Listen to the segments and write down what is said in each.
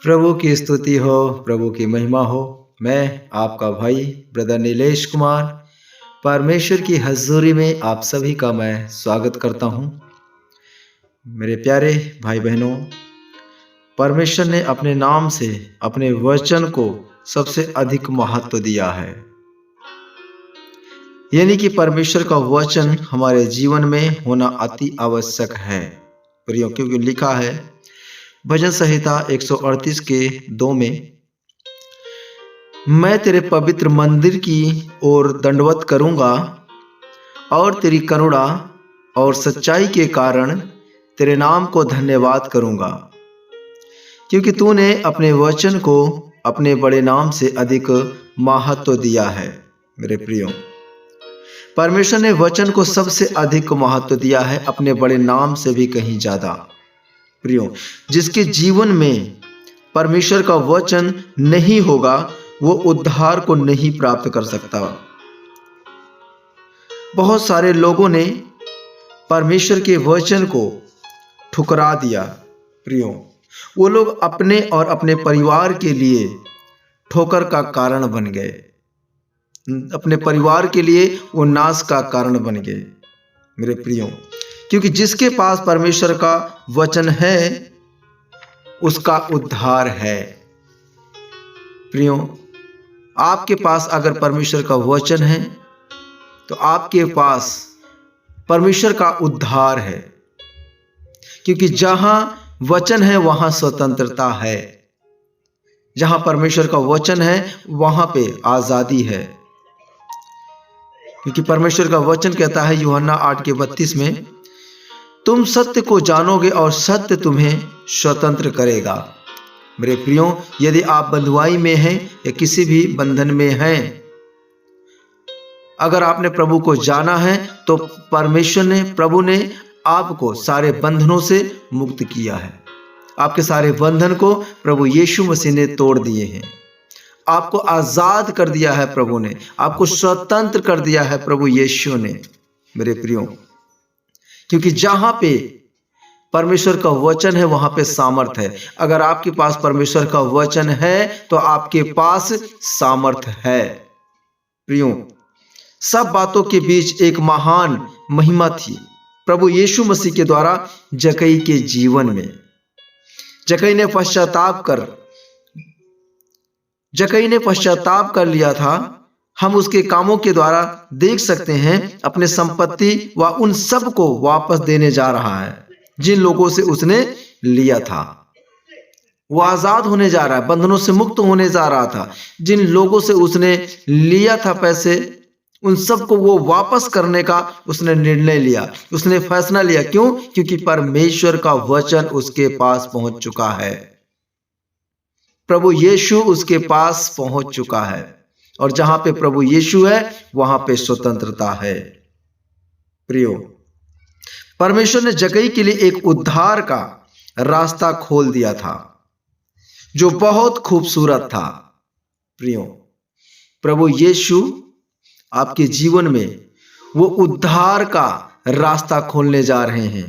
प्रभु की स्तुति हो, प्रभु की महिमा हो। मैं आपका भाई ब्रदर नीलेश कुमार परमेश्वर की हजूरी में आप सभी का मैं स्वागत करता हूं। मेरे प्यारे भाई बहनों, परमेश्वर ने अपने नाम से अपने वचन को सबसे अधिक महत्व दिया है, यानी कि परमेश्वर का वचन हमारे जीवन में होना अति आवश्यक है। प्रियो, क्योंकि लिखा है भजन संहिता 138 के 2 में, मैं तेरे पवित्र मंदिर की ओर दंडवत करूंगा और तेरी करुणा और सच्चाई के कारण तेरे नाम को धन्यवाद करूंगा, क्योंकि तूने अपने वचन को अपने बड़े नाम से अधिक महत्व दिया है। मेरे प्रियो, परमेश्वर ने वचन को सबसे अधिक महत्व दिया है, अपने बड़े नाम से भी कहीं ज्यादा। प्रियो, जिसके जीवन में परमेश्वर का वचन नहीं होगा वो उद्धार को नहीं प्राप्त कर सकता। बहुत सारे लोगों ने परमेश्वर के वचन को ठुकरा दिया। प्रियो, वो लोग अपने और अपने परिवार के लिए ठोकर का कारण बन गए, अपने परिवार के लिए वो नाश का कारण बन गए। मेरे प्रियो, क्योंकि जिसके पास परमेश्वर का वचन है उसका उद्धार है। प्रियो, आपके पास अगर परमेश्वर का वचन है तो आपके पास परमेश्वर का उद्धार है, क्योंकि जहां वचन है वहां स्वतंत्रता है। जहां परमेश्वर का वचन है वहां पे आजादी है, क्योंकि परमेश्वर का वचन कहता है यूहन्ना 8:32 में, तुम सत्य को जानोगे और सत्य तुम्हें स्वतंत्र करेगा। मेरे प्रियो, यदि आप बंधुआई में हैं या किसी भी बंधन में हैं, अगर आपने प्रभु को जाना है तो परमेश्वर ने, प्रभु ने आपको सारे बंधनों से मुक्त किया है। आपके सारे बंधन को प्रभु यीशु मसीह ने तोड़ दिए हैं। आपको आजाद कर दिया है प्रभु ने, आपको स्वतंत्र कर दिया है प्रभु यीशु ने। मेरे प्रियो, क्योंकि जहां पे परमेश्वर का वचन है वहां पे सामर्थ है। अगर आपके पास परमेश्वर का वचन है तो आपके पास सामर्थ है। प्रियो, सब बातों के बीच एक महान महिमा थी प्रभु यीशु मसीह के द्वारा जक्कई के जीवन में। जक्कई ने पश्चाताप कर लिया था। हम उसके कामों के द्वारा देख सकते हैं अपने संपत्ति व उन सब को वापस देने जा रहा है जिन लोगों से उसने लिया था। वो आजाद होने जा रहा है, बंधनों से मुक्त होने जा रहा था। जिन लोगों से उसने लिया था पैसे, उन सब को वो वापस करने का उसने निर्णय लिया, उसने फैसला लिया। क्यों? क्योंकि परमेश्वर का वचन उसके पास पहुंच चुका है, प्रभु यीशु उसके पास पहुंच चुका है, और जहां पे प्रभु यीशु है वहां पे स्वतंत्रता है। प्रियो, परमेश्वर ने जक्कई के लिए एक उद्धार का रास्ता खोल दिया था जो बहुत खूबसूरत था। प्रियो, प्रभु यीशु आपके जीवन में वो उद्धार का रास्ता खोलने जा रहे हैं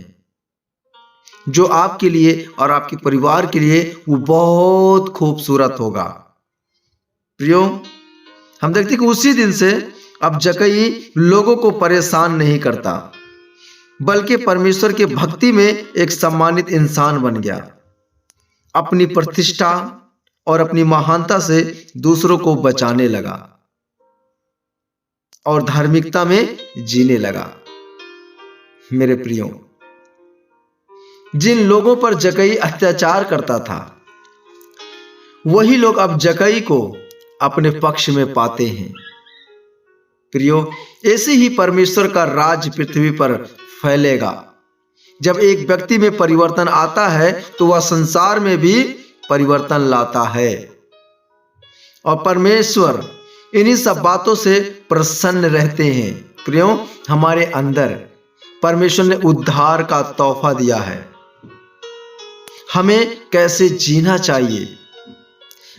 जो आपके लिए और आपके परिवार के लिए वो बहुत खूबसूरत होगा। प्रियो, हम देखते हैं कि उसी दिन से अब जक्कई लोगों को परेशान नहीं करता, बल्कि परमेश्वर के भक्ति में एक सम्मानित इंसान बन गया। अपनी प्रतिष्ठा और अपनी महानता से दूसरों को बचाने लगा और धार्मिकता में जीने लगा। मेरे प्रियो, जिन लोगों पर जक्कई अत्याचार करता था वही लोग अब जक्कई को अपने पक्ष में पाते हैं। प्रियो, ऐसे ही परमेश्वर का राज पृथ्वी पर फैलेगा। जब एक व्यक्ति में परिवर्तन आता है तो वह संसार में भी परिवर्तन लाता है, और परमेश्वर इन्हीं सब बातों से प्रसन्न रहते हैं। प्रियो, हमारे अंदर परमेश्वर ने उद्धार का तोहफा दिया है। हमें कैसे जीना चाहिए,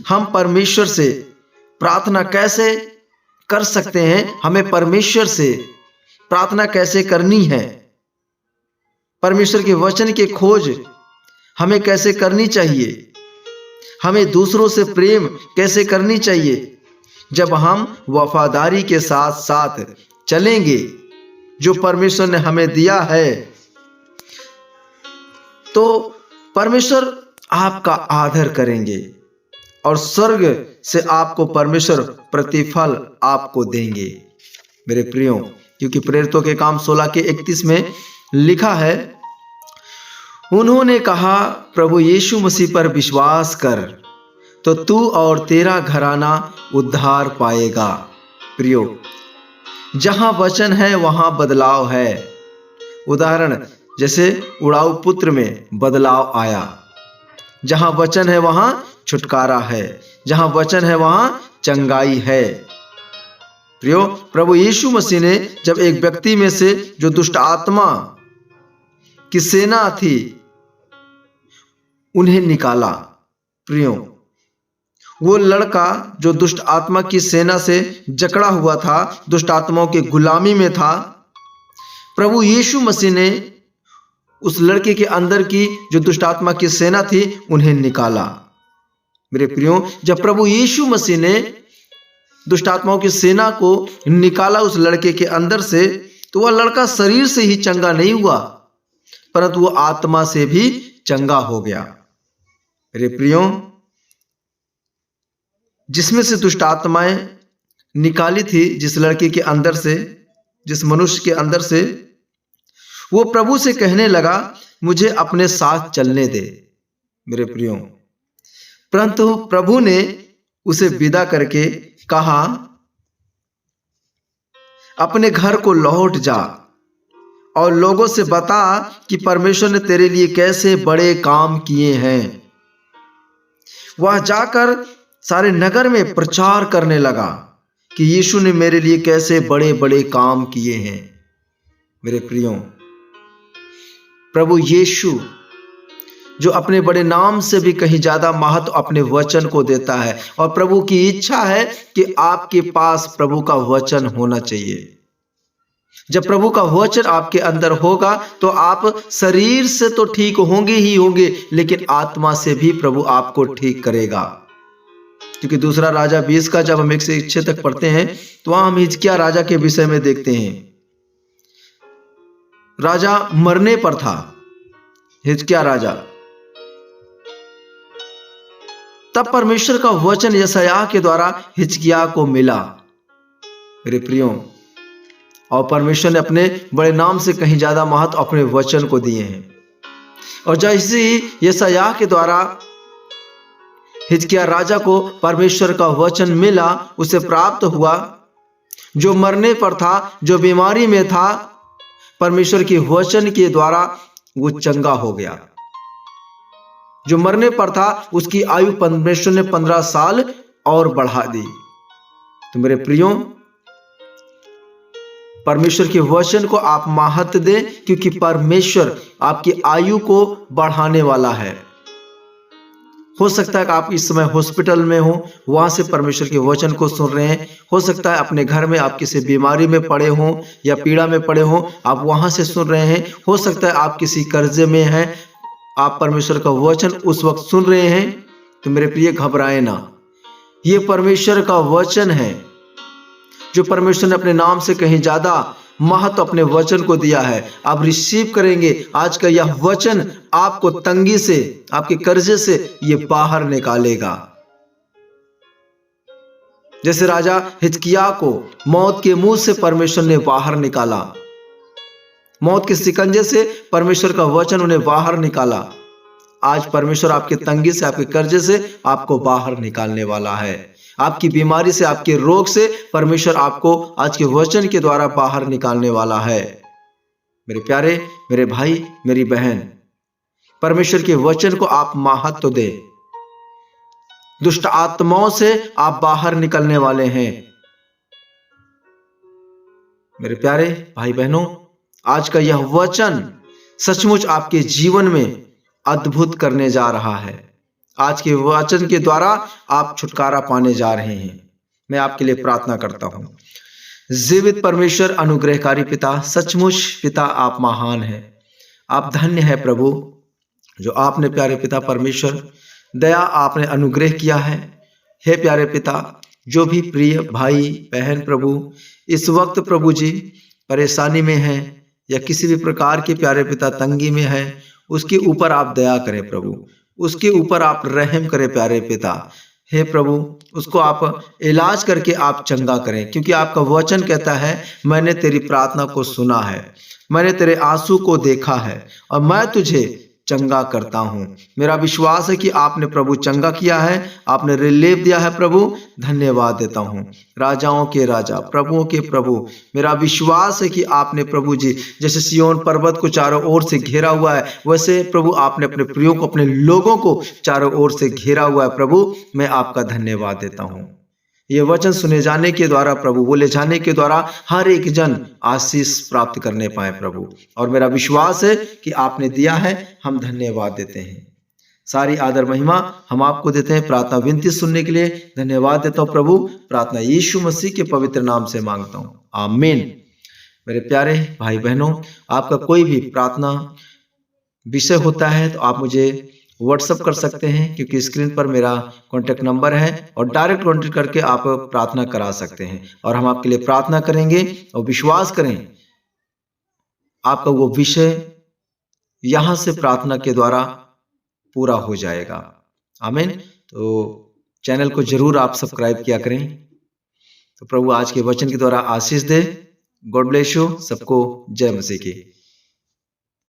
हम परमेश्वर से प्रार्थना कैसे कर सकते हैं, हमें परमेश्वर से प्रार्थना कैसे करनी है, परमेश्वर के वचन की खोज हमें कैसे करनी चाहिए, हमें दूसरों से प्रेम कैसे करनी चाहिए। जब हम वफादारी के साथ साथ चलेंगे जो परमेश्वर ने हमें दिया है, तो परमेश्वर आपका आदर करेंगे और स्वर्ग से आपको परमेश्वर प्रतिफल आपको देंगे। मेरे प्रियो, क्योंकि प्रेरितों के काम 16 के 31 में लिखा है, उन्होंने कहा, प्रभु यीशु मसीह पर विश्वास कर तो तू और तेरा घराना उद्धार पाएगा। प्रियो, जहां वचन है वहां बदलाव है। उदाहरण जैसे उड़ाऊ पुत्र में बदलाव आया। जहां वचन है वहां छुटकारा है, जहां वचन है वहां चंगाई है। प्रियो, प्रभु यीशु मसीह ने जब एक व्यक्ति में से जो दुष्ट आत्मा की सेना थी उन्हें निकाला। प्रियो, वो लड़का जो दुष्ट आत्मा की सेना से जकड़ा हुआ था, दुष्ट आत्माओं की गुलामी में था, प्रभु यीशु मसीह ने उस लड़के के अंदर की जो दुष्ट आत्मा की सेना थी उन्हें निकाला। मेरे प्रियो, जब प्रभु यीशु मसीह ने दुष्ट आत्माओं की सेना को निकाला उस लड़के के अंदर से, तो वह लड़का शरीर से ही चंगा नहीं हुआ, परंतु वो आत्मा से भी चंगा हो गया। मेरे प्रियो, जिसमें से दुष्ट आत्माएं निकाली थी जिस लड़के के अंदर से, जिस मनुष्य के अंदर से, वो प्रभु से कहने लगा, मुझे अपने साथ चलने दे। मेरे प्रियो, परंतु प्रभु ने उसे विदा करके कहा, अपने घर को लौट जा और लोगों से बता कि परमेश्वर ने तेरे लिए कैसे बड़े काम किए हैं। वह जाकर सारे नगर में प्रचार करने लगा कि यीशु ने मेरे लिए कैसे बड़े बड़े काम किए हैं। मेरे प्रियो, प्रभु यीशु जो अपने बड़े नाम से भी कहीं ज्यादा महत्व अपने वचन को देता है, और प्रभु की इच्छा है कि आपके पास प्रभु का वचन होना चाहिए। जब प्रभु का वचन आपके अंदर होगा तो आप शरीर से तो ठीक होंगे ही होंगे, लेकिन आत्मा से भी प्रभु आपको ठीक करेगा। क्योंकि दूसरा राजा 20 का जब हम 1 से 6 तक पढ़ते हैं तो वहां हम हिजकिय्याह राजा के विषय में देखते हैं। राजा मरने पर था, हिजकिय्याह राजा। तब परमेश्वर का वचन यशायाह के द्वारा हिजकिय्याह को मिला। मेरे प्रियो, और परमेश्वर ने अपने बड़े नाम से कहीं ज्यादा महत्व अपने वचन को दिए हैं। और जैसे ही यशायाह के द्वारा हिजकिय्याह राजा को परमेश्वर का वचन मिला, उसे प्राप्त हुआ, जो मरने पर था, जो बीमारी में था, परमेश्वर के वचन के द्वारा वो चंगा हो गया। जो मरने पर था उसकी आयु परमेश्वर ने 15 साल और बढ़ा दी। तो मेरे प्रियो, परमेश्वर के वचन को आप महत्व दें, क्योंकि परमेश्वर आपकी आयु को बढ़ाने वाला है। हो सकता है कि आप इस समय हॉस्पिटल में हो, वहां से परमेश्वर के वचन को सुन रहे हैं। हो सकता है अपने घर में आप किसी बीमारी में पड़े हो या पीड़ा में पड़े हो, आप वहां से सुन रहे हैं। हो सकता है आप किसी कर्जे में हैं, आप परमेश्वर का वचन उस वक्त सुन रहे हैं। तो मेरे प्रिय, घबराए ना, ये परमेश्वर का वचन है जो परमेश्वर ने अपने नाम से कहीं ज्यादा महत्व अपने वचन को दिया है। आप रिसीव करेंगे आज का यह वचन, आपको तंगी से, आपके कर्जे से ये बाहर निकालेगा। जैसे राजा हिजकिय्याह को मौत के मुंह से परमेश्वर ने बाहर निकाला, मौत के सिकंजे से परमेश्वर का वचन उन्हें बाहर निकाला। आज परमेश्वर आपके तंगी से, आपके कर्जे से आपको बाहर निकालने वाला है। आपकी बीमारी से, आपके रोग से परमेश्वर आपको आज के वचन के द्वारा बाहर निकालने वाला है। मेरे प्यारे, मेरे भाई, मेरी बहन, परमेश्वर के वचन को आप महत्व दें। दुष्ट आत्माओं से आप बाहर निकलने वाले हैं। मेरे प्यारे भाई बहनों, आज का यह वचन सचमुच आपके जीवन में अद्भुत करने जा रहा है। आज के वचन के द्वारा आप छुटकारा पाने जा रहे हैं। मैं आपके लिए प्रार्थना करता हूं। जीवित परमेश्वर, अनुग्रहकारी पिता, सचमुच पिता आप महान हैं। आप धन्य है प्रभु, जो आपने प्यारे पिता परमेश्वर दया आपने अनुग्रह किया है। हे प्यारे पिता, जो भी प्रिय भाई बहन प्रभु इस वक्त प्रभु जी परेशानी में है या किसी भी प्रकार के प्यारे पिता तंगी में है, उसके ऊपर आप दया करें प्रभु, उसके ऊपर आप रहम करें प्यारे पिता। हे प्रभु, उसको आप इलाज करके आप चंगा करें, क्योंकि आपका वचन कहता है मैंने तेरी प्रार्थना को सुना है, मैंने तेरे आंसू को देखा है और मैं तुझे चंगा करता हूँ। मेरा विश्वास है कि आपने प्रभु चंगा किया है, आपने रिलीफ दिया है प्रभु, धन्यवाद देता हूँ। राजाओं के राजा प्रभुओं के प्रभु, मेरा विश्वास है कि आपने प्रभु जी जैसे सिय्योन पर्वत को चारों ओर से घेरा हुआ है, वैसे प्रभु आपने अपने प्रियों को, अपने लोगों को चारों ओर से घेरा हुआ है प्रभु। मैं आपका धन्यवाद देता हूँ। ये वचन सुने जाने के द्वारा प्रभु, बोले जाने के द्वारा हर एक जन आशीष प्राप्त करने पाए प्रभु, और मेरा विश्वास है कि आपने दिया है, हम धन्यवाद देते हैं। सारी आदर महिमा हम आपको देते हैं। प्रार्थना विनती सुनने के लिए धन्यवाद देता हूँ प्रभु। प्रार्थना यीशु मसीह के पवित्र नाम से मांगता हूँ, आमीन। मेरे प्यारे भाई बहनों, आपका कोई भी प्रार्थना विषय होता है तो आप मुझे व्हाट्सएप कर सकते हैं, क्योंकि स्क्रीन पर मेरा कॉन्टैक्ट नंबर है, और डायरेक्ट कॉन्टैक्ट करके आप प्रार्थना करा सकते हैं और हम आपके लिए प्रार्थना करेंगे। और विश्वास करें, आपका वो विषय यहाँ से प्रार्थना के द्वारा पूरा हो जाएगा। आमीन। तो चैनल को जरूर आप सब्सक्राइब किया करें। तो प्रभु आज के वचन के द्वारा आशीष दे। God bless you. सबको जय मसीह की।